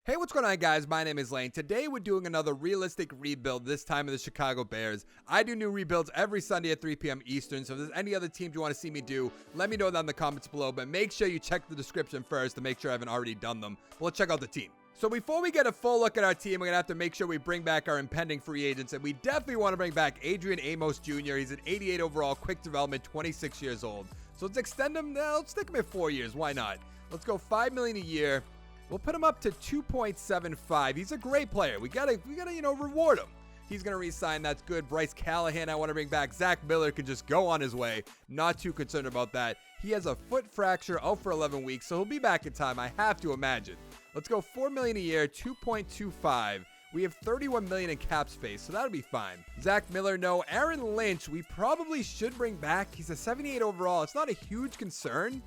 Hey, what's going on, guys? My name is Lane. Today, we're doing another realistic rebuild, this time of the Chicago Bears. I do new rebuilds every Sunday at 3 p.m. Eastern, so if there's any other teams you want to see me do, let me know down in the comments below, but make sure you check the description first to make sure I haven't already done them. But let's check out the team. So before we get a full look at our team, we're going to have to make sure we bring back our impending free agents, and we definitely want to bring back Adrian Amos Jr. He's an 88 overall, quick development, 26 years old. So let's extend him, let's stick him at 4 years, why not? Let's go $5 million a year. We'll put him up to 2.75. He's a great player. We gotta, reward him. He's gonna re-sign. That's good. Bryce Callahan, I want to bring back. Zach Miller could just go on his way. Not too concerned about that. He has a foot fracture, out for 11 weeks, so he'll be back in time. I have to imagine. Let's go $4 million a year, 2.25. We have $31 million in cap space, so that'll be fine. Zach Miller, no. Aaron Lynch, we probably should bring back. He's a 78 overall. It's not a huge concern,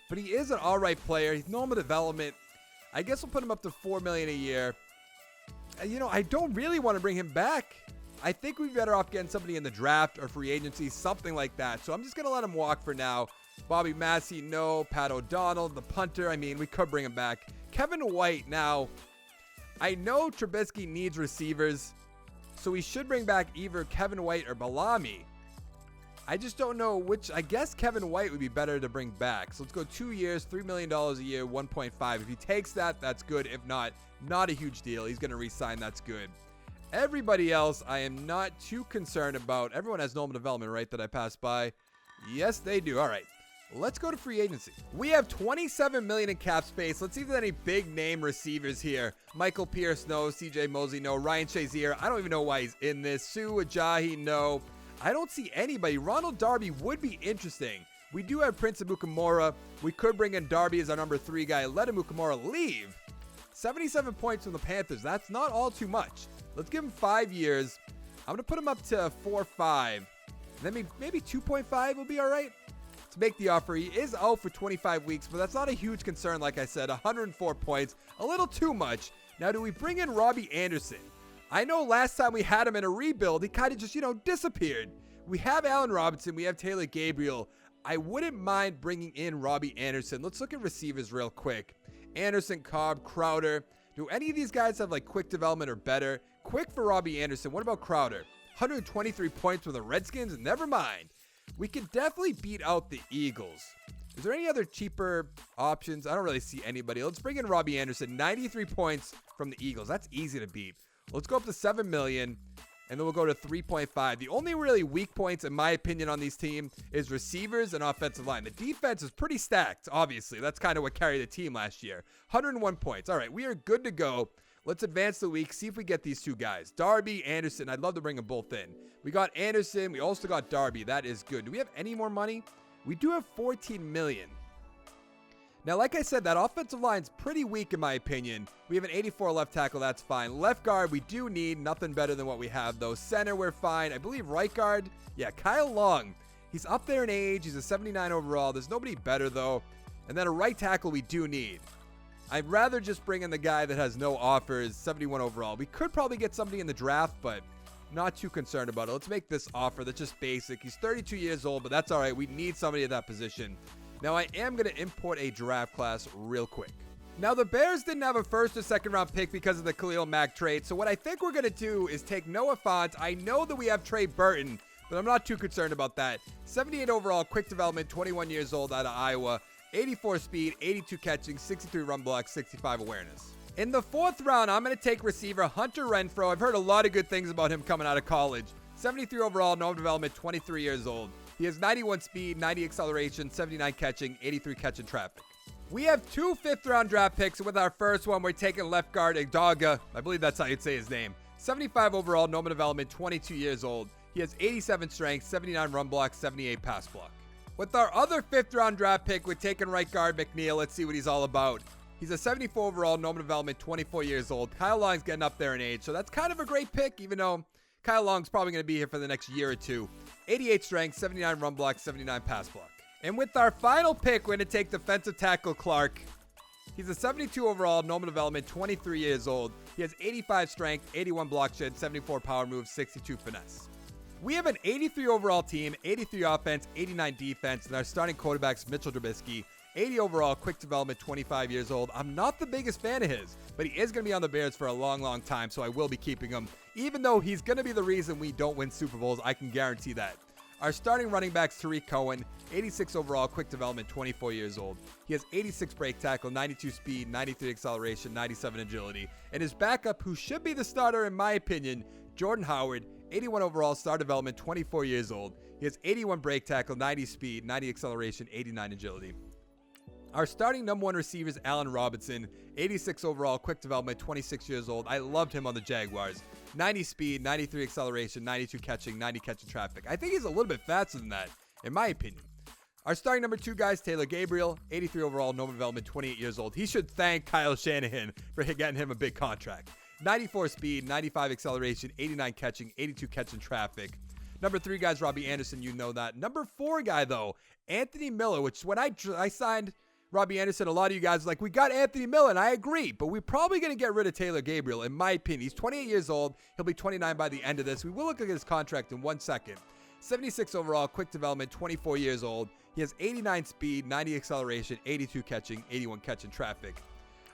but he is an all right player. He's normal development. I guess we'll put him up to $4 million a year. I don't really want to bring him back. I think we'd be better off getting somebody in the draft or free agency, something like that. So I'm just going to let him walk for now. Bobby Massey, no. Pat O'Donnell, the punter. We could bring him back. Kevin White, now, I know Trubisky needs receivers, so we should bring back either Kevin White or Bellamy. I just don't know which. I guess Kevin White would be better to bring back. So let's go 2 years, $3 million a year, 1.5. If he takes that, that's good. If not, not a huge deal. He's going to re-sign. That's good. Everybody else, I am not too concerned about. Everyone has normal development, right, that I passed by? Yes, they do. All right. Let's go to free agency. We have $27 million in cap space. Let's see if there's any big name receivers here. Michael Pierce, no. CJ Mosley, no. Ryan Shazier, I don't even know why he's in this. Sue Ajayi, no. I don't see anybody. Ronald Darby would be interesting. We do have Prince Amukamara. We could bring in Darby as our number 3 guy. Let Amukamara leave. 77 points from the Panthers. That's not all too much. Let's give him 5 years. I'm going to put him up to 4.5. Then maybe 2.5 will be all right. To make the offer, he is out for 25 weeks, but that's not a huge concern. Like I said, 104 points. A little too much. Now, do we bring in Robbie Anderson? I know last time we had him in a rebuild, he kind of just, disappeared. We have Allen Robinson. We have Taylor Gabriel. I wouldn't mind bringing in Robbie Anderson. Let's look at receivers real quick. Anderson, Cobb, Crowder. Do any of these guys have, quick development or better? Quick for Robbie Anderson. What about Crowder? 123 points for the Redskins? Never mind. We could definitely beat out the Eagles. Is there any other cheaper options? I don't really see anybody. Let's bring in Robbie Anderson. 93 points from the Eagles. That's easy to beat. Let's go up to $7 million, and then we'll go to 3.5. The only really weak points, in my opinion, on these teams is receivers and offensive line. The defense is pretty stacked, obviously. That's kind of what carried the team last year. 101 points. All right, we are good to go. Let's advance the week, see if we get these two guys. Darby, Anderson. I'd love to bring them both in. We got Anderson. We also got Darby. That is good. Do we have any more money? We do have $14 million. Now, like I said, that offensive line's pretty weak in my opinion. We have an 84 left tackle, that's fine. Left guard, we do need nothing better than what we have, though. Center, we're fine. I believe right guard, yeah, Kyle Long. He's up there in age. He's a 79 overall. There's nobody better, though. And then a right tackle we do need. I'd rather just bring in the guy that has no offers, 71 overall. We could probably get somebody in the draft, but not too concerned about it. Let's make this offer that's just basic. He's 32 years old, but that's all right. We need somebody at that position. Now, I am going to import a draft class real quick. Now, the Bears didn't have a first or second round pick because of the Khalil Mack trade. So what I think we're going to do is take Noah Fant. I know that we have Trey Burton, but I'm not too concerned about that. 78 overall, quick development, 21 years old out of Iowa. 84 speed, 82 catching, 63 run block, 65 awareness. In the 4th round, I'm going to take receiver Hunter Renfrow. I've heard a lot of good things about him coming out of college. 73 overall, normal development, 23 years old. He has 91 speed, 90 acceleration, 79 catching, 83 catching traffic. We have 2 5th-round draft picks. With our first one, we're taking left guard Igdaga. I believe that's how you'd say his name. 75 overall, normal development, 22 years old. He has 87 strength, 79 run block, 78 pass block. With our other 5th-round draft pick, we're taking right guard McNeil. Let's see what he's all about. He's a 74 overall, normal development, 24 years old. Kyle Long's getting up there in age, so that's kind of a great pick, even though Kyle Long's probably going to be here for the next year or two. 88 strength, 79 run block, 79 pass block. And with our final pick, we're going to take defensive tackle Clark. He's a 72 overall, normal development, 23 years old. He has 85 strength, 81 block shed, 74 power move, 62 finesse. We have an 83 overall team, 83 offense, 89 defense, and our starting quarterback's Mitchell Trubisky. 80 overall, quick development, 25 years old. I'm not the biggest fan of his, but he is going to be on the Bears for a long, long time, so I will be keeping him. Even though he's going to be the reason we don't win Super Bowls, I can guarantee that. Our starting running back's Tariq Cohen, 86 overall, quick development, 24 years old. He has 86 break tackle, 92 speed, 93 acceleration, 97 agility. And his backup, who should be the starter in my opinion, Jordan Howard, 81 overall, star development, 24 years old. He has 81 break tackle, 90 speed, 90 acceleration, 89 agility. Our starting number one receiver is Allen Robinson, 86 overall, quick development, 26 years old. I loved him on the Jaguars. 90 speed, 93 acceleration, 92 catching, 90 catching traffic. I think he's a little bit faster than that, in my opinion. Our starting number two guys, Taylor Gabriel, 83 overall, normal development, 28 years old. He should thank Kyle Shanahan for getting him a big contract. 94 speed, 95 acceleration, 89 catching, 82 catching traffic. Number three guys, Robbie Anderson, you know that. Number four guy, though, Anthony Miller, which when I signed Robbie Anderson, a lot of you guys are like, we got Anthony Miller, and I agree, but we're probably going to get rid of Taylor Gabriel, in my opinion. He's 28 years old. He'll be 29 by the end of this. We will look at his contract in 1 second. 76 overall, quick development, 24 years old. He has 89 speed, 90 acceleration, 82 catching, 81 catching traffic.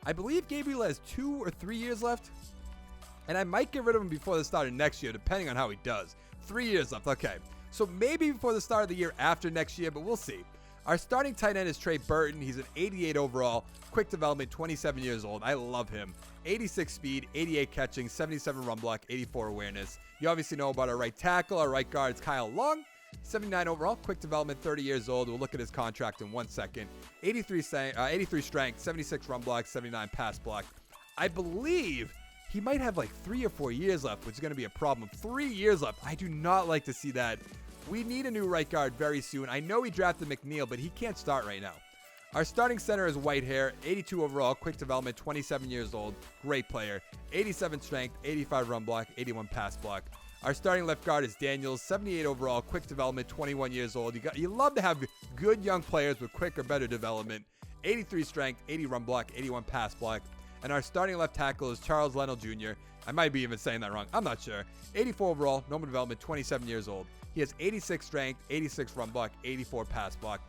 I believe Gabriel has 2 or 3 years left, and I might get rid of him before the start of next year, depending on how he does. 3 years left, okay. So maybe before the start of the year after next year, but we'll see. Our starting tight end is Trey Burton. He's an 88 overall, quick development, 27 years old. I love him. 86 speed, 88 catching, 77 run block, 84 awareness. You obviously know about our right tackle. Our right guard is Kyle Long. 79 overall, quick development, 30 years old. We'll look at his contract in 1 second. 83 strength, 76 run block, 79 pass block. I believe he might have like 3 or 4 years left, which is going to be a problem. 3 years left. I do not like to see that. We need a new right guard very soon. I know we drafted McNeil, but he can't start right now. Our starting center is Whitehair, 82 overall, quick development, 27 years old, great player. 87 strength, 85 run block, 81 pass block. Our starting left guard is Daniels, 78 overall, quick development, 21 years old. You love to have good young players with quick or better development. 83 strength, 80 run block, 81 pass block. And our starting left tackle is Charles Leno Jr. I might be even saying that wrong. I'm not sure. 84 overall, normal development, 27 years old. He has 86 strength, 86 run block, 84 pass block.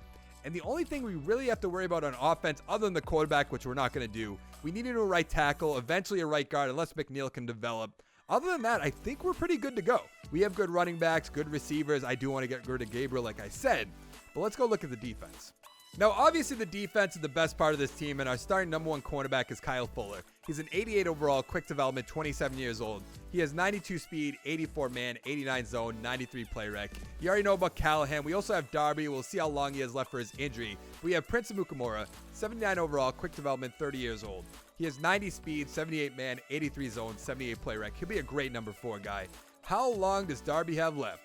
And the only thing we really have to worry about on offense, other than the quarterback, which we're not going to do, we need a new right tackle, eventually a right guard, unless McNeil can develop. Other than that, I think we're pretty good to go. We have good running backs, good receivers. I do want to get rid of Gabriel, like I said. But let's go look at the defense. Now, obviously, the defense is the best part of this team, and our starting number one cornerback is Kyle Fuller. He's an 88 overall, quick development, 27 years old. He has 92 speed, 84 man, 89 zone, 93 play rec. You already know about Callahan. We also have Darby. We'll see how long he has left for his injury. We have Prince Amukamara, 79 overall, quick development, 30 years old. He has 90 speed, 78 man, 83 zone, 78 play rec. He'll be a great number 4 guy. How long does Darby have left?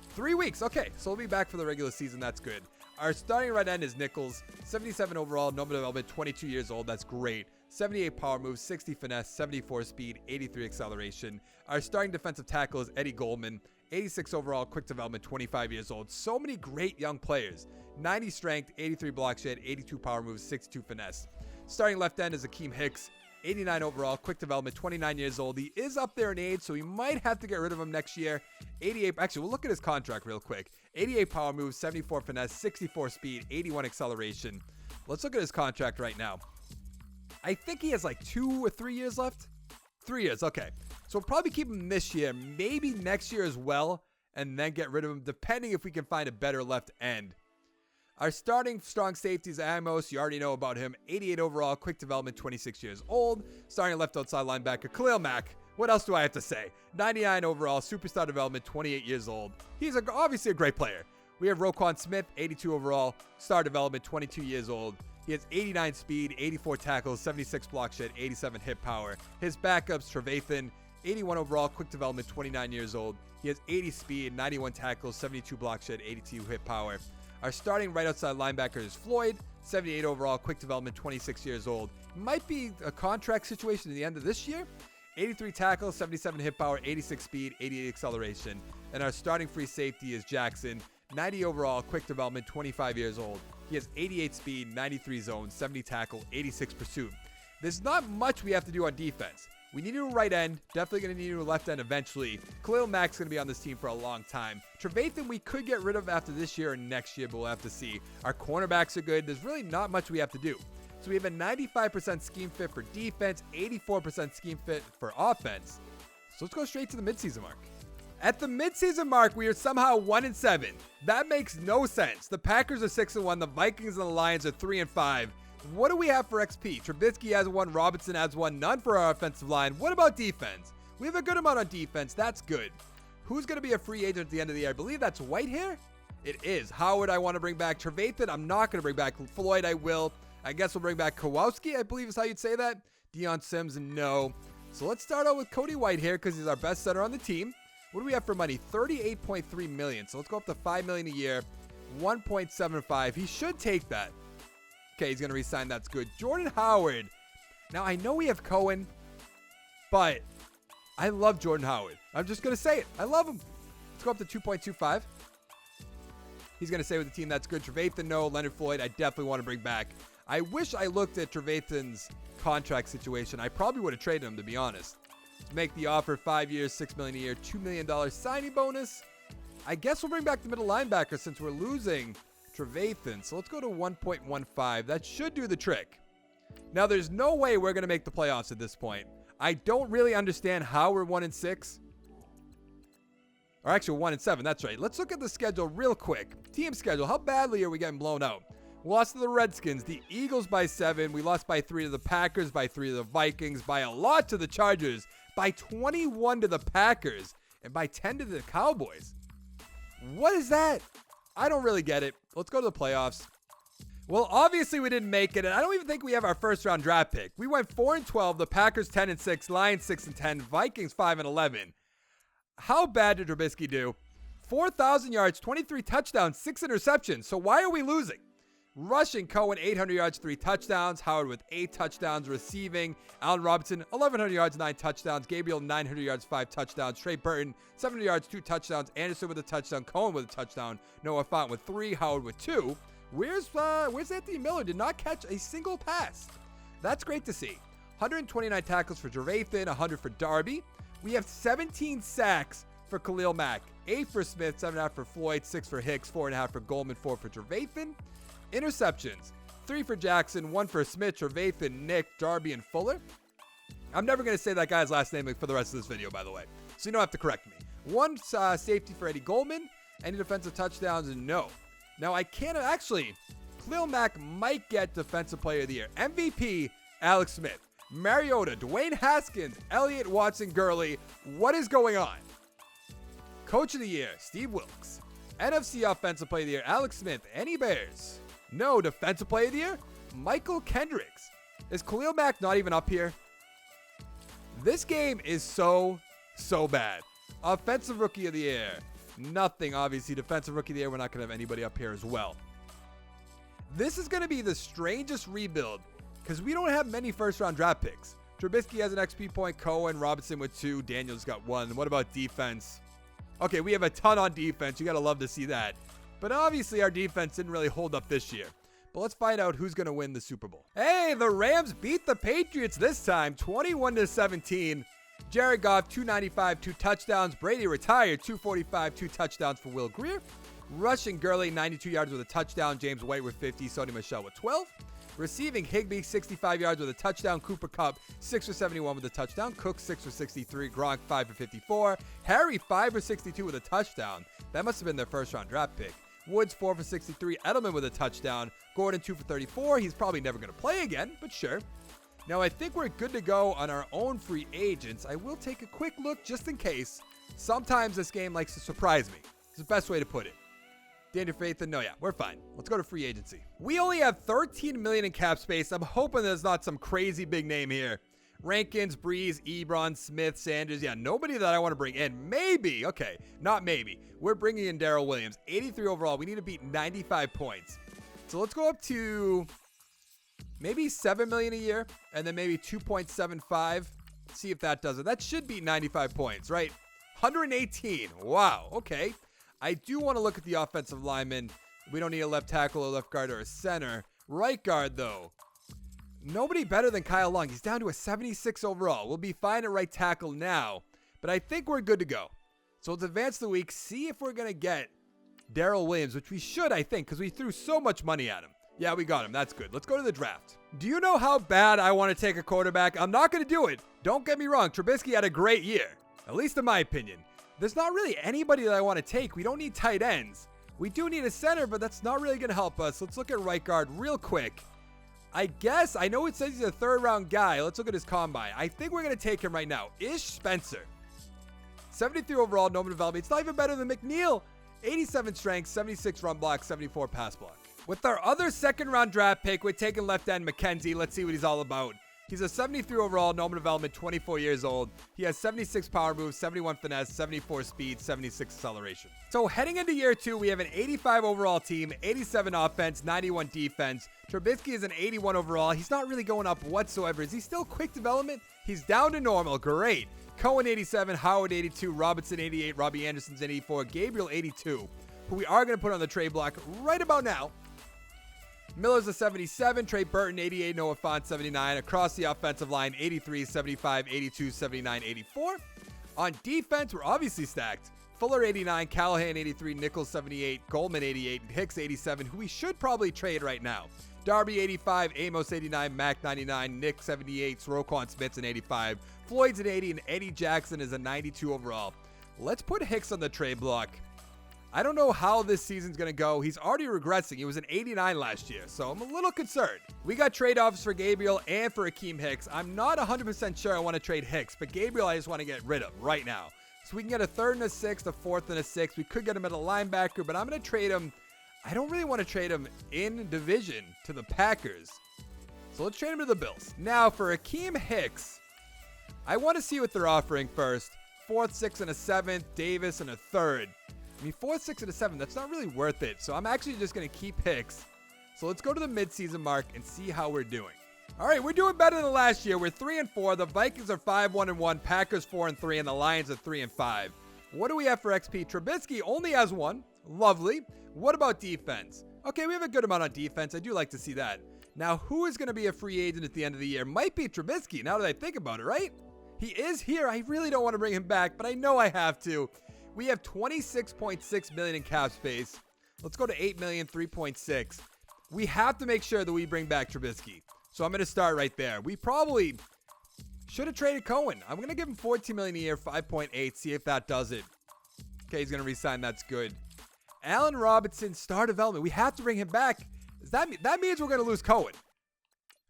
3 weeks. Okay, so he'll be back for the regular season. That's good. Our starting right end is Nichols, 77 overall, normal development, 22 years old. That's great. 78 power moves, 60 finesse, 74 speed, 83 acceleration. Our starting defensive tackle is Eddie Goldman, 86 overall, quick development, 25 years old. So many great young players. 90 strength, 83 block shed, 82 power moves, 62 finesse. Starting left end is Akeem Hicks, 89 overall, quick development, 29 years old. He is up there in age, so we might have to get rid of him next year. 88, actually, we'll look at his contract real quick. 88 power moves, 74 finesse, 64 speed, 81 acceleration. Let's look at his contract right now. I think he has like 2 or 3 years left. 3 years, okay. So we'll probably keep him this year, maybe next year as well, and then get rid of him, depending if we can find a better left end. Our starting strong safety is Amos. You already know about him. 88 overall, quick development, 26 years old. Starting left outside linebacker, Khalil Mack. What else do I have to say? 99 overall, superstar development, 28 years old. He's obviously a great player. We have Roquan Smith, 82 overall, star development, 22 years old. He has 89 speed, 84 tackles, 76 block shed, 87 hit power. His backups, Trevathan, 81 overall, quick development, 29 years old. He has 80 speed, 91 tackles, 72 block shed, 82 hit power. Our starting right outside linebacker is Floyd, 78 overall, quick development, 26 years old. Might be a contract situation at the end of this year. 83 tackles, 77 hit power, 86 speed, 88 acceleration. And our starting free safety is Jackson, 90 overall, quick development, 25 years old. He has 88 speed, 93 zone, 70 tackle, 86 pursuit. There's not much we have to do on defense. We need a new right end. Definitely going to need a new left end eventually. Khalil Mack's going to be on this team for a long time. Trevathan we could get rid of after this year or next year, but we'll have to see. Our cornerbacks are good. There's really not much we have to do. So we have a 95% scheme fit for defense, 84% scheme fit for offense. So let's go straight to the midseason mark. At the midseason mark, we are somehow 1-7. That makes no sense. The Packers are 6-1. The Vikings and the Lions are 3-5. What do we have for XP? Trubisky has 1. Robinson has 1. None for our offensive line. What about defense? We have a good amount on defense. That's good. Who's going to be a free agent at the end of the year? I believe that's Whitehair. It is. Howard, I want to bring back. Trevathan, I'm not going to bring back. Floyd, I will. I guess we'll bring back Kowalski, I believe is how you'd say that. Deion Sims, no. So let's start out with Cody Whitehair because he's our best center on the team. What do we have for money? $38.3 million. So let's go up to $5 million a year. 1.75. He should take that. Okay, he's going to resign. That's good. Jordan Howard. Now, I know we have Cohen, but I love Jordan Howard. I'm just going to say it. I love him. Let's go up to 2.25. He's going to stay with the team. That's good. Trevathan, no. Leonard Floyd, I definitely want to bring back. I wish I looked at Trevathan's contract situation. I probably would have traded him, to be honest. To make the offer, 5 years, $6 million a year, $2 million signing bonus. I guess we'll bring back the middle linebacker since we're losing Trevathan. So let's go to 1.15. That should do the trick. Now, there's no way we're going to make the playoffs at this point. I don't really understand how we're 1-6. Or actually 1-7. That's right. Let's look at the schedule real quick. Team schedule. How badly are we getting blown out? We lost to the Redskins, the Eagles by 7. We lost by 3 to the Packers, by 3 to the Vikings, by a lot to the Chargers, by 21 to the Packers, and by 10 to the Cowboys. What is that? I don't really get it. Let's go to the playoffs. Well, obviously we didn't make it, and I don't even think we have our first round draft pick. We went 4-12, the Packers 10-6, Lions 6-10, Vikings 5-11. How bad did Trubisky do? 4,000 yards, 23 touchdowns, 6 interceptions. So why are we losing? Rushing, Cohen 800 yards, 3 touchdowns. Howard with 8 touchdowns. Receiving, Allen Robinson 1,100 yards, 9 touchdowns. Gabriel 900 yards, 5 touchdowns. Trey Burton 700 yards, 2 touchdowns. Anderson with a touchdown. Cohen with a touchdown. Noah Font with 3. Howard with 2. Where's Anthony Miller? Did not catch a single pass. That's great to see. 129 tackles for Trevathan, 100 for Darby. We have 17 sacks for Khalil Mack. 8 for Smith, 7.5 for Floyd, 6 for Hicks, 4.5 for Goldman, 4 for Trevathan. Interceptions, 3 for Jackson, 1 for Smith, Trevathan, Nick, Darby, and Fuller. I'm never going to say that guy's last name for the rest of this video, by the way, so you don't have to correct me. 1 safety for Eddie Goldman. Any defensive touchdowns? No. Now, I can't actually. Khalil Mack might get Defensive Player of the Year. MVP, Alex Smith. Mariota, Dwayne Haskins, Elliott Watson-Gurley. What is going on? Coach of the Year, Steve Wilkes. NFC Offensive Player of the Year, Alex Smith. Any Bears? No. Defensive Player of the Year, Michael Kendricks. Is Khalil Mack not even up here? This game is so bad. Offensive Rookie of the Year, nothing, obviously. Defensive Rookie of the Year, we're not going to have anybody up here as well. This is going to be the strangest rebuild because we don't have many first-round draft picks. Trubisky has an XP point. Cohen, Robinson with 2. Daniels got 1. What about defense? Okay, we have a ton on defense. You got to love to see that. But obviously, our defense didn't really hold up this year. But let's find out who's going to win the Super Bowl. Hey, the Rams beat the Patriots this time, 21-17. Jared Goff, 295, 2 touchdowns. Brady retired, 245, 2 touchdowns for Will Grier. Rushing, Gurley, 92 yards with a touchdown. James White with 50. Sony Michel with 12. Receiving, Higbee, 65 yards with a touchdown. Cooper Kupp, 6 for 71 with a touchdown. Cook, 6 for 63. Gronk, 5 for 54. Harry, 5 for 62 with a touchdown. That must have been their first-round draft pick. Woods, 4 for 63. Edelman with a touchdown. Gordon, 2 for 34. He's probably never going to play again, but sure. Now, I think we're good to go on our own free agents. I will take a quick look just in case. Sometimes this game likes to surprise me. It's the best way to put it. Daniel Faith, and no, yeah, we're fine. Let's go to free agency. We only have $13 million in cap space. I'm hoping there's not some crazy big name here. Rankins, Breeze, Ebron, Smith, Sanders. Yeah, nobody that I want to bring in. Maybe. Okay, not maybe. We're bringing in Darrell Williams. 83 overall. We need to beat 95 points. So let's go up to maybe $7 million a year and then maybe 2.75. See if that does it. That should beat 95 points, right? 118. Wow. Okay. I do want to look at the offensive lineman. We don't need a left tackle, a left guard, or a center. Right guard, though. nobody better than Kyle Long. He's down to a 76 overall. We'll be fine at right tackle now, but I think we're good to go. So let's advance the week, see if we're going to get Darrell Williams, which we should, I think, because we threw so much money at him. Yeah, we got him. That's good. Let's go to the draft. Do you know how bad I want to take a quarterback? I'm not going to do it. Don't get me wrong. Trubisky had a great year, at least in my opinion. There's not really anybody that I want to take. We don't need tight ends. We do need a center, but that's not really going to help us. Let's look at right guard real quick. I guess, I know it says he's a third-round guy. Let's look at his combine. I think we're going to take him right now. Ish Spencer. 73 overall, no development. It's not even better than McNeil. 87 strength, 76 run block, 74 pass block. With our other second-round draft pick, we're taking left end McKenzie. Let's see what he's all about. He's a 73 overall, normal development, 24 years old. He has 76 power moves, 71 finesse, 74 speed, 76 acceleration. So heading into year 2, we have an 85 overall team, 87 offense, 91 defense. Trubisky is an 81 overall. He's not really going up whatsoever. Is he still quick development? He's down to normal. Great. Cohen 87, Howard 82, Robinson 88, Robbie Anderson's 84, Gabriel 82, who we are going to put on the trade block right about now. Miller's a 77, Trey Burton 88, Noah Fant 79. Across the offensive line, 83, 75, 82, 79, 84. On defense, we're obviously stacked. Fuller 89, Callahan 83, Nichols 78, Goldman 88, Hicks 87, who we should probably trade right now. Darby 85, Amos 89, Mac 99, Nick 78, Roquan Smith's an 85, Floyd's an 80, and Eddie Jackson is a 92 overall. Let's put Hicks on the trade block. I don't know how this season's going to go. He's already regressing. He was an 89 last year, so I'm a little concerned. We got trade offers for Gabriel and for Akeem Hicks. I'm not 100% sure I want to trade Hicks, but Gabriel I just want to get rid of right now. So we can get a third and a sixth, a fourth and a sixth. We could get him at a linebacker, but I'm going to trade him. I don't really want to trade him in division to the Packers. So let's trade him to the Bills. Now for Akeem Hicks, I want to see what they're offering first. Fourth, sixth, and a seventh. Davis and a third. I mean, 4, 6, and a 7, that's not really worth it. So I'm actually just going to keep Hicks. So let's go to the midseason mark and see how we're doing. All right, we're doing better than last year. We're 3-4. The Vikings are 5-1-1. Packers 4-3, and the Lions are 3-5. What do we have for XP? Trubisky only has 1. Lovely. What about defense? Okay, we have a good amount on defense. I do like to see that. Now, who is going to be a free agent at the end of the year? Might be Trubisky, now that I think about it, right? He is here. I really don't want to bring him back, but I know I have to. We have $26.6 million in cap space. Let's go to $8 million, 3.6. We have to make sure that we bring back Trubisky. So I'm going to start right there. We probably should have traded Cohen. I'm going to give him $14 million a year, 5.8. See if that does it. Okay, he's going to resign. That's good. Allen Robinson, star development. We have to bring him back. That means we're going to lose Cohen.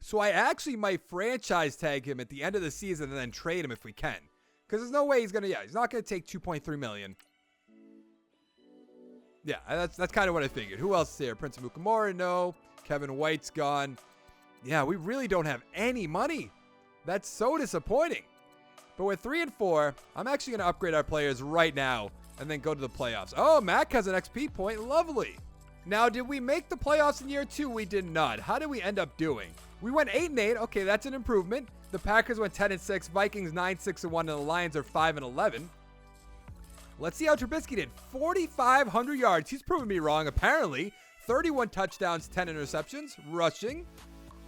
So I actually might franchise tag him at the end of the season and then trade him if we can. Because there's no way he's not going to take $2.3 million. Yeah, that's kind of what I figured. Who else is here? Prince Mukamura? No. Kevin White's gone. Yeah, we really don't have any money. That's so disappointing. But we're 3-4. I'm actually going to upgrade our players right now and then go to the playoffs. Oh, Mac has an XP point. Lovely. Now, did we make the playoffs in year 2? We did not. How did we end up doing? We went 8-8. Okay, that's an improvement. The Packers went 10-6, Vikings 9-6-1, and the Lions are 5-11. Let's see how Trubisky did. 4,500 yards. He's proven me wrong, apparently. 31 touchdowns, 10 interceptions. Rushing.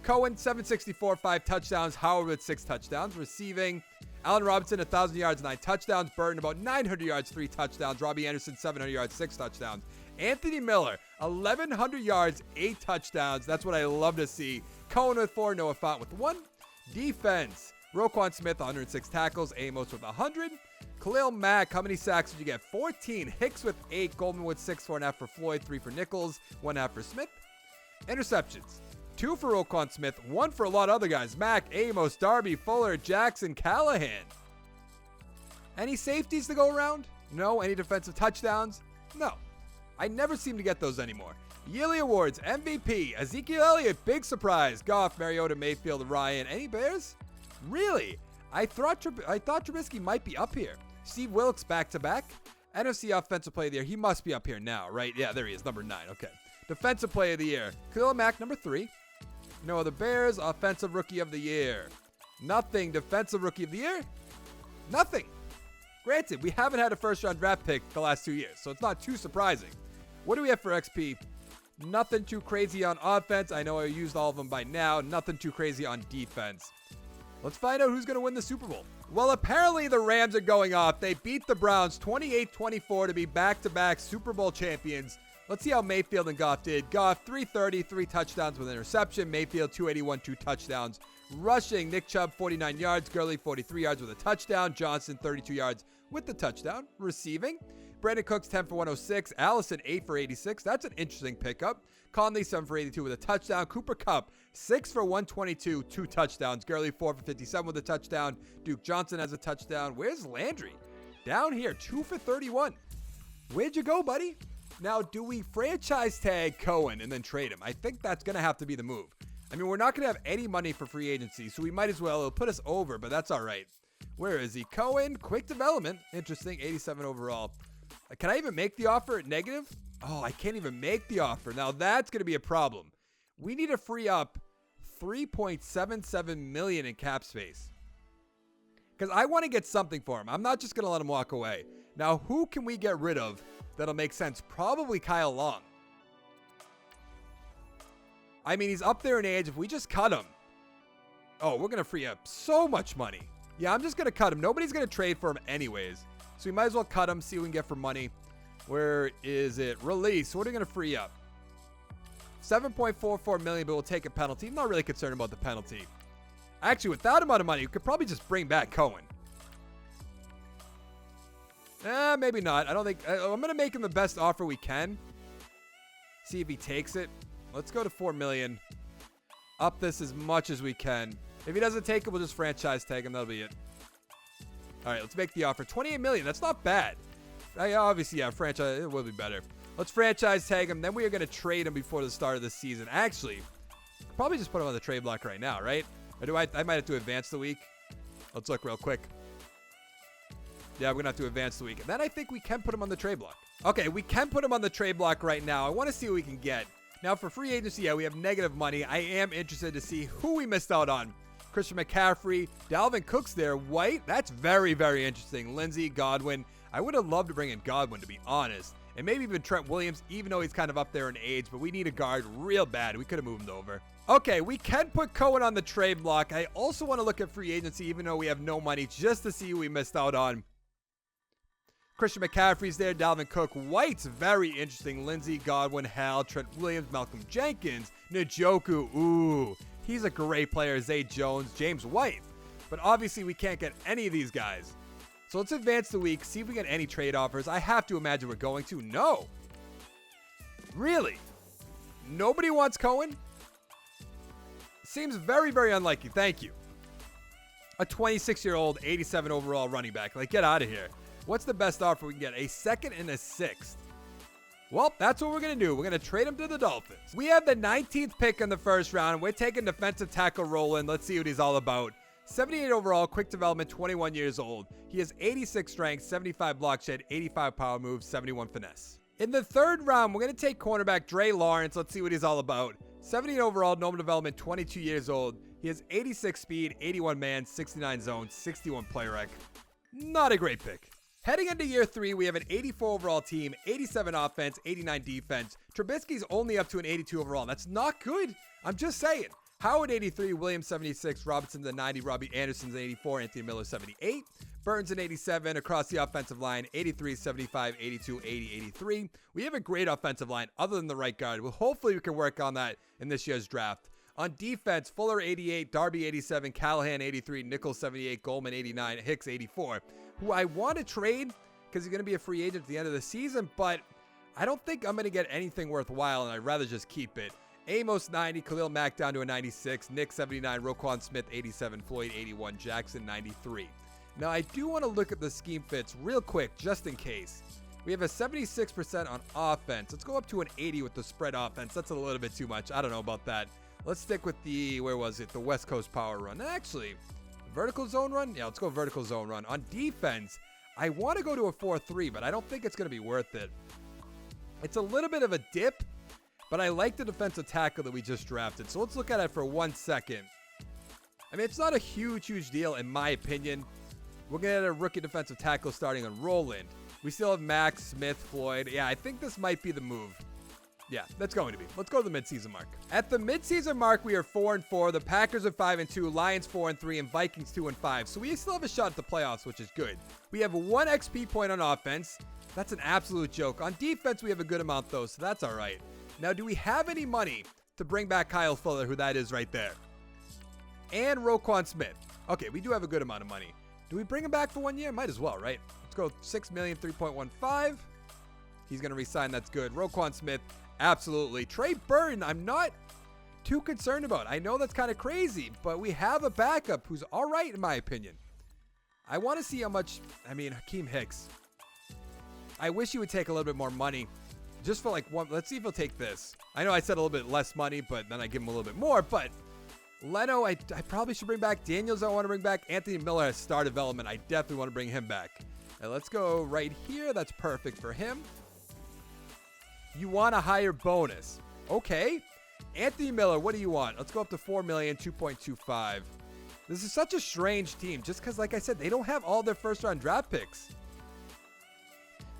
Cohen, 764, 5 touchdowns. Howard with 6 touchdowns. Receiving. Allen Robinson, 1,000 yards, 9 touchdowns. Burton, about 900 yards, 3 touchdowns. Robbie Anderson, 700 yards, 6 touchdowns. Anthony Miller, 1,100 yards, 8 touchdowns. That's what I love to see. Cohen with 4, Noah Fant with 1. Defense, Roquan Smith, 106 tackles. Amos with 100. Khalil Mack, how many sacks did you get? 14. Hicks with 8. Goldman with 6, 4.5 for Floyd, 3 for Nichols, 1.5 for Smith. Interceptions, 2 for Roquan Smith, 1 for a lot of other guys. Mack, Amos, Darby, Fuller, Jackson, Callahan. Any safeties to go around? No. Any defensive touchdowns? No. I never seem to get those anymore. Yearly awards, MVP, Ezekiel Elliott, big surprise. Goff, Mariota, Mayfield, Ryan. Any Bears? Really? I thought Trubisky might be up here. Steve Wilkes back-to-back. NFC Offensive Player of the Year. He must be up here now, right? Yeah, there he is, number 9. Okay. Defensive Player of the Year. Khalil Mack, number 3. No other Bears. Offensive Rookie of the Year. Nothing. Defensive Rookie of the Year? Nothing. Granted, we haven't had a first-round draft pick the last 2 years, so it's not too surprising. What do we have for XP? Nothing too crazy on offense. I know I used all of them by now. Nothing too crazy on defense. Let's find out who's going to win the Super Bowl. Well, apparently the Rams are going off. They beat the Browns 28-24 to be back-to-back Super Bowl champions. Let's see how Mayfield and Goff did. Goff, 330, 3 touchdowns with an interception. Mayfield, 281, 2 touchdowns. Rushing, Nick Chubb, 49 yards. Gurley, 43 yards with a touchdown. Johnson, 32 yards with the touchdown. Receiving, Brandon Cooks, 10 for 106. Allison, 8 for 86. That's an interesting pickup. Conley, 7 for 82 with a touchdown. Cooper Kupp, 6 for 122, 2 touchdowns. Gurley, 4 for 57 with a touchdown. Duke Johnson has a touchdown. Where's Landry? Down here, 2 for 31. Where'd you go, buddy? Now, do we franchise tag Cohen and then trade him? I think that's going to have to be the move. I mean, we're not going to have any money for free agency, so we might as well. It'll put us over, but that's all right. Where is he? Cohen, quick development. Interesting, 87 overall. Can I even make the offer at negative? Oh, I can't even make the offer. Now, that's going to be a problem. We need to free up $3.77 million in cap space. Because I want to get something for him. I'm not just going to let him walk away. Now, who can we get rid of that'll make sense? Probably Kyle Long. I mean, he's up there in age. If we just cut him, oh, we're going to free up so much money. Yeah, I'm just going to cut him. Nobody's going to trade for him anyways. So we might as well cut him, see what we can get for money. Where is it? Release. What are we going to free up? $7.44 million, but we'll take a penalty. I'm not really concerned about the penalty. Actually, with that amount of money, we could probably just bring back Cohen. Maybe not. I don't think. I'm going to make him the best offer we can. See if he takes it. Let's go to $4 million. Up this as much as we can. If he doesn't take it, we'll just franchise tag him. That'll be it. All right, let's make the offer. $28 million. That's not bad. Obviously, yeah, franchise. It will be better. Let's franchise tag him. Then we are going to trade him before the start of the season. Actually, probably just put him on the trade block right now, right? Or do I might have to advance the week. Let's look real quick. Yeah, we're going to have to advance the week. And then I think we can put him on the trade block. Okay, we can put him on the trade block right now. I want to see what we can get. Now, for free agency, yeah, we have negative money. I am interested to see who we missed out on. Christian McCaffrey, Dalvin Cook's there. White, that's very, very interesting. Lindsey, Godwin. I would have loved to bring in Godwin, to be honest. And maybe even Trent Williams, even though he's kind of up there in age. But we need a guard real bad. We could have moved him over. Okay, we can put Cohen on the trade block. I also want to look at free agency, even though we have no money, just to see who we missed out on. Christian McCaffrey's there. Dalvin Cook. White's very interesting. Lindsey, Godwin, Hal, Trent Williams, Malcolm Jenkins, Njoku. Ooh, he's a great player. Zay Jones, James White. But obviously, we can't get any of these guys. So let's advance the week, see if we get any trade offers. I have to imagine we're going to. No. Really? Nobody wants Cohen? Seems very, very unlikely. Thank you. A 26-year-old, 87 overall running back. Like, get out of here. What's the best offer we can get? A second and a sixth. Well, that's what we're going to do. We're going to trade him to the Dolphins. We have the 19th pick in the first round. We're taking defensive tackle Roland. Let's see what he's all about. 78 overall, quick development, 21 years old. He has 86 strength, 75 block shed, 85 power moves, 71 finesse. In the third round, we're going to take cornerback Dre Lawrence. Let's see what he's all about. 78 overall, normal development, 22 years old. He has 86 speed, 81 man, 69 zone, 61 play rec. Not a great pick. Heading into year 3, we have an 84 overall team, 87 offense, 89 defense. Trubisky's only up to an 82 overall. That's not good. I'm just saying. Howard 83, Williams 76, Robinson's a 90, Robbie Anderson's an 84, Anthony Miller 78, Burns an 87, across the offensive line 83, 75, 82, 80, 83. We have a great offensive line other than the right guard. Well, hopefully we can work on that in this year's draft. On defense, Fuller 88, Darby 87, Callahan 83, Nichols 78, Goldman 89, Hicks 84, who I want to trade because he's going to be a free agent at the end of the season, but I don't think I'm going to get anything worthwhile, and I'd rather just keep it. Amos 90, Khalil Mack down to a 96, Nick 79, Roquan Smith 87, Floyd 81, Jackson 93. Now I do want to look at the scheme fits real quick just in case. We have a 76% on offense. Let's go up to an 80 with the spread offense. That's a little bit too much. I don't know about that. Let's stick with the, where was it? The West Coast power run. Actually, vertical zone run? Yeah, let's go vertical zone run. On defense, I want to go to a 4-3, but I don't think it's going to be worth it. It's a little bit of a dip. But I like the defensive tackle that we just drafted. So let's look at it for 1 second. I mean, it's not a huge deal in my opinion. We're going to get a rookie defensive tackle starting on Roland. We still have Max, Smith, Floyd. Yeah, I think this might be the move. Yeah, that's going to be. Let's go to the midseason mark. At the midseason mark, we are 4-4. The Packers are 5-2, Lions 4-3, and Vikings 2-5. So we still have a shot at the playoffs, which is good. We have 1 XP point on offense. That's an absolute joke. On defense, we have a good amount, though, so that's all right. Now, do we have any money to bring back Kyle Fuller, who that is right there? And Roquan Smith. Okay, we do have a good amount of money. Do we bring him back for 1 year? Might as well, right? Let's go $6 million, 3.15. He's going to resign. That's good. Roquan Smith, absolutely. Trey Burton, I'm not too concerned about. I know that's kind of crazy, but we have a backup who's all right, in my opinion. I want to see how much, Hakeem Hicks. I wish he would take a little bit more money. Just for like one. Let's see if he'll take this. I know I said a little bit less money, but then I give him a little bit more. But Leno, I probably should bring back. Daniels, I want to bring back. Anthony Miller has star development. I definitely want to bring him back. And let's go right here. That's perfect for him. You want a higher bonus. Okay. Anthony Miller, what do you want? Let's go up to $4 million, 2.25. This is such a strange team just because, like I said, they don't have all their first-round draft picks.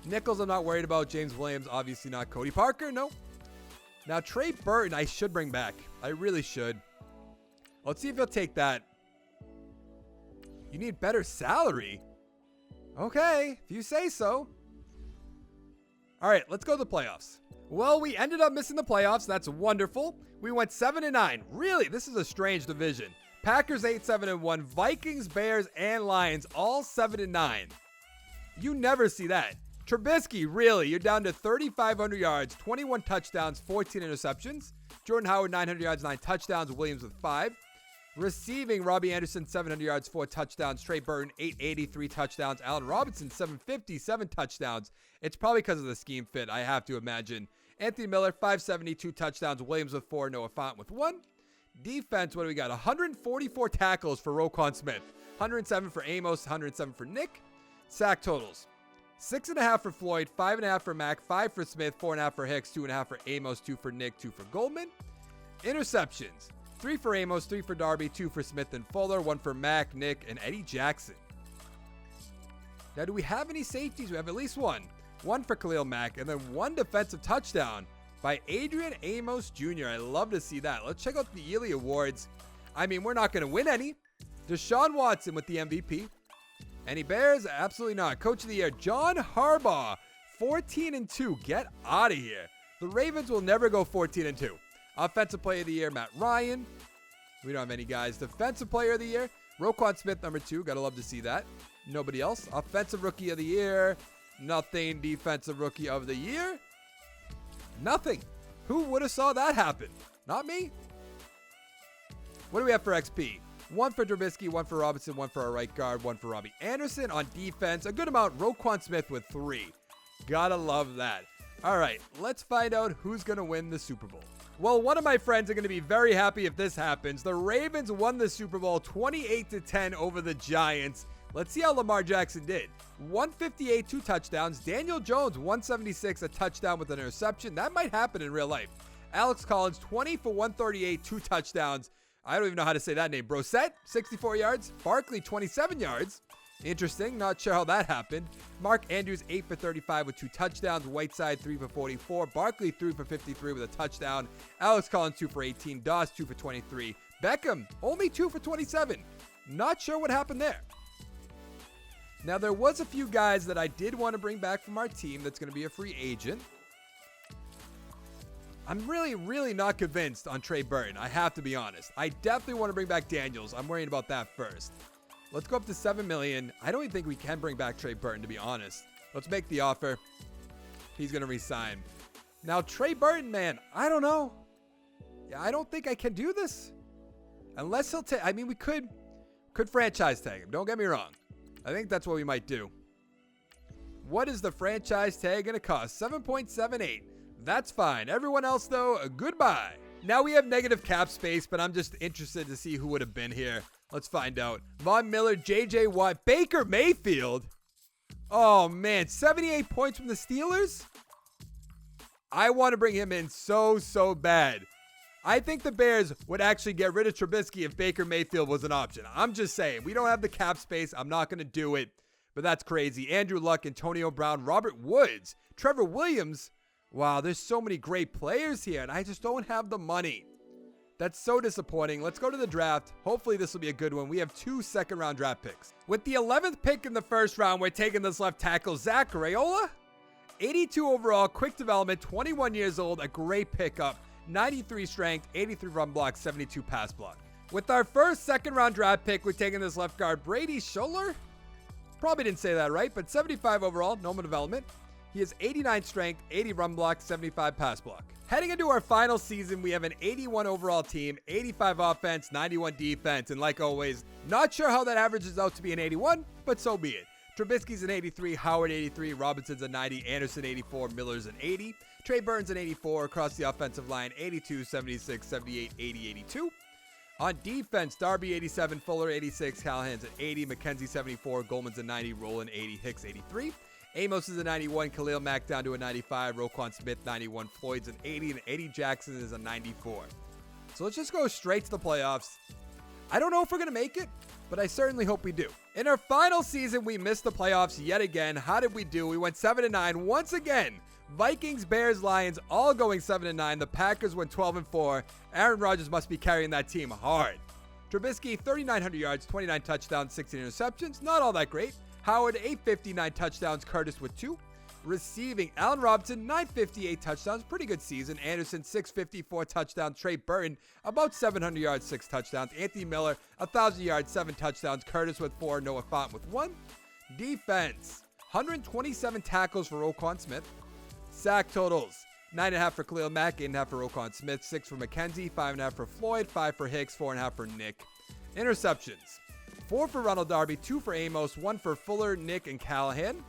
Nichols, I'm not worried about. James Williams, obviously not. Cody Parker, no. Now, Trey Burton, I should bring back. I really should. Let's see if he'll take that. You need better salary? Okay, if you say so. All right, let's go to the playoffs. Well, we ended up missing the playoffs. That's wonderful. We went 7-9. Really, this is a strange division. Packers 8-7-1. Vikings, Bears, and Lions all 7-9. You never see that. Trubisky, really, you're down to 3,500 yards, 21 touchdowns, 14 interceptions. Jordan Howard, 900 yards, 9 touchdowns. Williams with 5. Receiving, Robbie Anderson, 700 yards, 4 touchdowns. Trey Burton, 880, 3 touchdowns. Allen Robinson, 750, 7 touchdowns. It's probably because of the scheme fit, I have to imagine. Anthony Miller, 570, 2 touchdowns. Williams with 4. Noah Fant with 1. Defense, what do we got? 144 tackles for Roquan Smith. 107 for Amos, 107 for Nick. Sack totals. 6.5 for Floyd, 5.5 for Mack, 5 for Smith, 4.5 for Hicks, 2.5 for Amos, 2 for Nick, 2 for Goldman. Interceptions. 3 for Amos, 3 for Darby, 2 for Smith and Fuller, 1 for Mack, Nick, and Eddie Jackson. Now, do we have any safeties? We have at least one. 1 for Khalil Mack, and then 1 defensive touchdown by Adrian Amos Jr. I love to see that. Let's check out the yearly awards. We're not going to win any. Deshaun Watson with the MVP. Any Bears? Absolutely not. Coach of the Year, John Harbaugh, 14-2. Get out of here. The Ravens will never go 14-2. Offensive Player of the Year, Matt Ryan. We don't have any guys. Defensive Player of the Year, Roquan Smith, number 2. Gotta love to see that. Nobody else. Offensive Rookie of the Year, nothing. Defensive Rookie of the Year, nothing. Who would have saw that happen? Not me. What do we have for XP? 1 for Trubisky, 1 for Robinson, 1 for our right guard, 1 for Robbie Anderson. On defense, a good amount. Roquan Smith with 3. Gotta love that. All right, let's find out who's going to win the Super Bowl. Well, one of my friends are going to be very happy if this happens. The Ravens won the Super Bowl 28-10 over the Giants. Let's see how Lamar Jackson did. 158, 2 touchdowns. Daniel Jones, 176, a touchdown with an interception. That might happen in real life. Alex Collins, 20 for 138, 2 touchdowns. I don't even know how to say that name. Brissett, 64 yards. Barkley, 27 yards. Interesting. Not sure how that happened. Mark Andrews, 8 for 35 with 2 touchdowns. Whiteside, 3 for 44. Barkley, 3 for 53 with a touchdown. Alex Collins, 2 for 18. Doss, 2 for 23. Beckham, only 2 for 27. Not sure what happened there. Now, there was a few guys that I did want to bring back from our team that's going to be a free agent. I'm really not convinced on Trey Burton. I have to be honest. I definitely want to bring back Daniels. I'm worrying about that first. Let's go up to $7 million. I don't even think we can bring back Trey Burton, to be honest. Let's make the offer. He's going to resign. Now, Trey Burton, man, I don't know. Yeah, I don't think I can do this. Unless he'll take... we could franchise tag him. Don't get me wrong. I think that's what we might do. What is the franchise tag going to cost? 7.78. That's fine. Everyone else, though, goodbye. Now we have negative cap space, but I'm just interested to see who would have been here. Let's find out. Von Miller, J.J. Watt, Baker Mayfield. Oh, man. 78 points from the Steelers? I want to bring him in so bad. I think the Bears would actually get rid of Trubisky if Baker Mayfield was an option. I'm just saying. We don't have the cap space. I'm not going to do it. But that's crazy. Andrew Luck, Antonio Brown, Robert Woods, Trevor Williams. Wow, there's so many great players here, and I just don't have the money. That's so disappointing. Let's go to the draft. Hopefully this will be a good one. We have 2 second-round draft picks. With the 11th pick in the first round, we're taking this left tackle, Zach Raiola. 82 overall, quick development, 21 years old, a great pickup. 93 strength, 83 run block, 72 pass block. With our first second-round draft pick, we're taking this left guard, Brady Scholler. Probably didn't say that right, but 75 overall, normal development. He has 89 strength, 80 run block, 75 pass block. Heading into our final season, we have an 81 overall team, 85 offense, 91 defense, and like always, not sure how that averages out to be an 81, but so be it. Trubisky's an 83, Howard 83, Robinson's a 90, Anderson 84, Miller's an 80, Trey Burton's an 84, across the offensive line, 82, 76, 78, 80, 82. On defense, Darby 87, Fuller 86, Callahan's an 80, McKenzie 74, Goldman's a 90, Rowland 80, Hicks 83. Amos is a 91, Khalil Mack down to a 95, Roquan Smith 91, Floyd's an 80, and Eddie Jackson is a 94. So let's just go straight to the playoffs. I don't know if we're going to make it, but I certainly hope we do. In our final season, we missed the playoffs yet again. How did we do? We went 7-9 once again. Vikings, Bears, Lions, all going 7-9. The Packers went 12-4. Aaron Rodgers must be carrying that team hard. Trubisky, 3,900 yards, 29 touchdowns, 16 interceptions. Not all that great. Howard, 859 touchdowns. Curtis with 2. Receiving, Allen Robinson, 958 touchdowns. Pretty good season. Anderson, 654 touchdowns. Trey Burton, about 700 yards, 6 touchdowns. Anthony Miller, 1,000 yards, 7 touchdowns. Curtis with 4. Noah Fant with 1. Defense, 127 tackles for Roquan Smith. Sack totals, 9.5 for Khalil Mack, 8.5 for Roquan Smith, 6 for McKenzie, 5.5 for Floyd, 5 for Hicks, 4.5 for Nick. Interceptions, 4 for Ronald Darby, 2 for Amos, 1 for Fuller, Nick, and Callahan.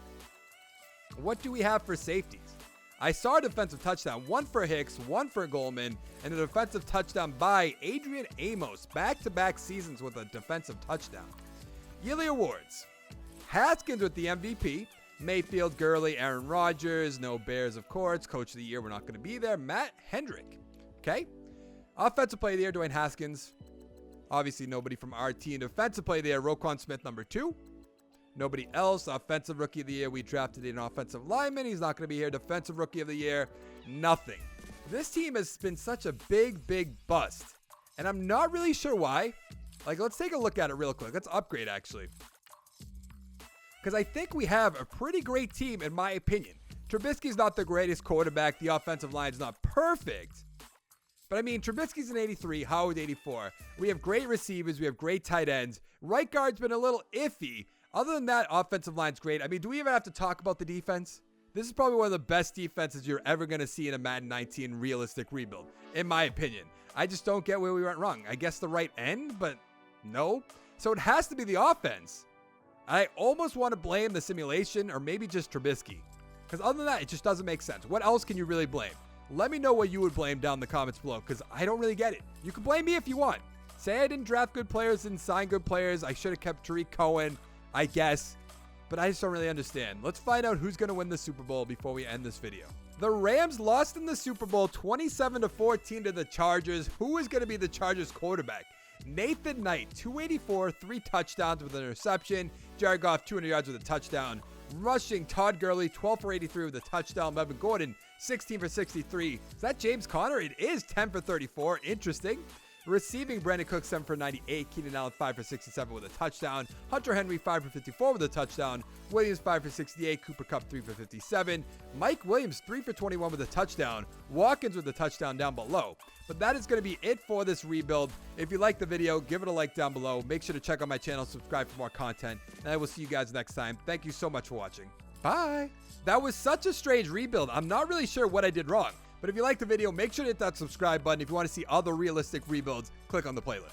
What do we have for safeties? I saw a defensive touchdown, 1 for Hicks, 1 for Goldman, and a defensive touchdown by Adrian Amos. Back-to-back seasons with a defensive touchdown. Yearly awards, Haskins with the MVP. Mayfield, Gurley, Aaron Rodgers, no Bears, of course. Coach of the year, we're not going to be there. Matt Hendrick. Okay. Offensive player of the year, Dwayne Haskins. Obviously, nobody from our team. Defensive player of the year, Roquan Smith, number 2. Nobody else. Offensive rookie of the year, we drafted an offensive lineman. He's not going to be here. Defensive rookie of the year, nothing. This team has been such a big bust. And I'm not really sure why. Like, let's take a look at it real quick. Let's upgrade, actually. Because I think we have a pretty great team, in my opinion. Trubisky's not the greatest quarterback. The offensive line is not perfect. But I mean, Trubisky's an 83, Howard 84. We have great receivers. We have great tight ends. Right guard's been a little iffy. Other than that, offensive line's great. I mean, do we even have to talk about the defense? This is probably one of the best defenses you're ever going to see in a Madden 19 realistic rebuild, in my opinion. I just don't get where we went wrong. I guess the right end, but no. So it has to be the offense. I almost want to blame the simulation or maybe just Trubisky. Because other than that, it just doesn't make sense. What else can you really blame? Let me know what you would blame down in the comments below because I don't really get it. You can blame me if you want. Say I didn't draft good players, didn't sign good players. I should have kept Tariq Cohen, I guess. But I just don't really understand. Let's find out who's going to win the Super Bowl before we end this video. The Rams lost in the Super Bowl 27-14 to the Chargers. Who is going to be the Chargers quarterback? Nathan Knight, 284, 3 touchdowns with an interception. Jared Goff, 200 yards with a touchdown. Rushing, Todd Gurley, 12 for 83 with a touchdown. Melvin Gordon, 16 for 63. Is that James Conner? It is 10 for 34. Interesting. Receiving, Brandon Cook, 7 for 98. Keenan Allen, 5 for 67 with a touchdown. Hunter Henry, 5 for 54 with a touchdown. Williams, 5 for 68. Cooper Kupp, 3 for 57. Mike Williams, 3 for 21 with a touchdown. Watkins with a touchdown down below. But that is going to be it for this rebuild. If you liked the video, give it a like down below. Make sure to check out my channel, subscribe for more content. And I will see you guys next time. Thank you so much for watching. Bye. That was such a strange rebuild. I'm not really sure what I did wrong. But if you liked the video, make sure to hit that subscribe button. If you want to see other realistic rebuilds, click on the playlist.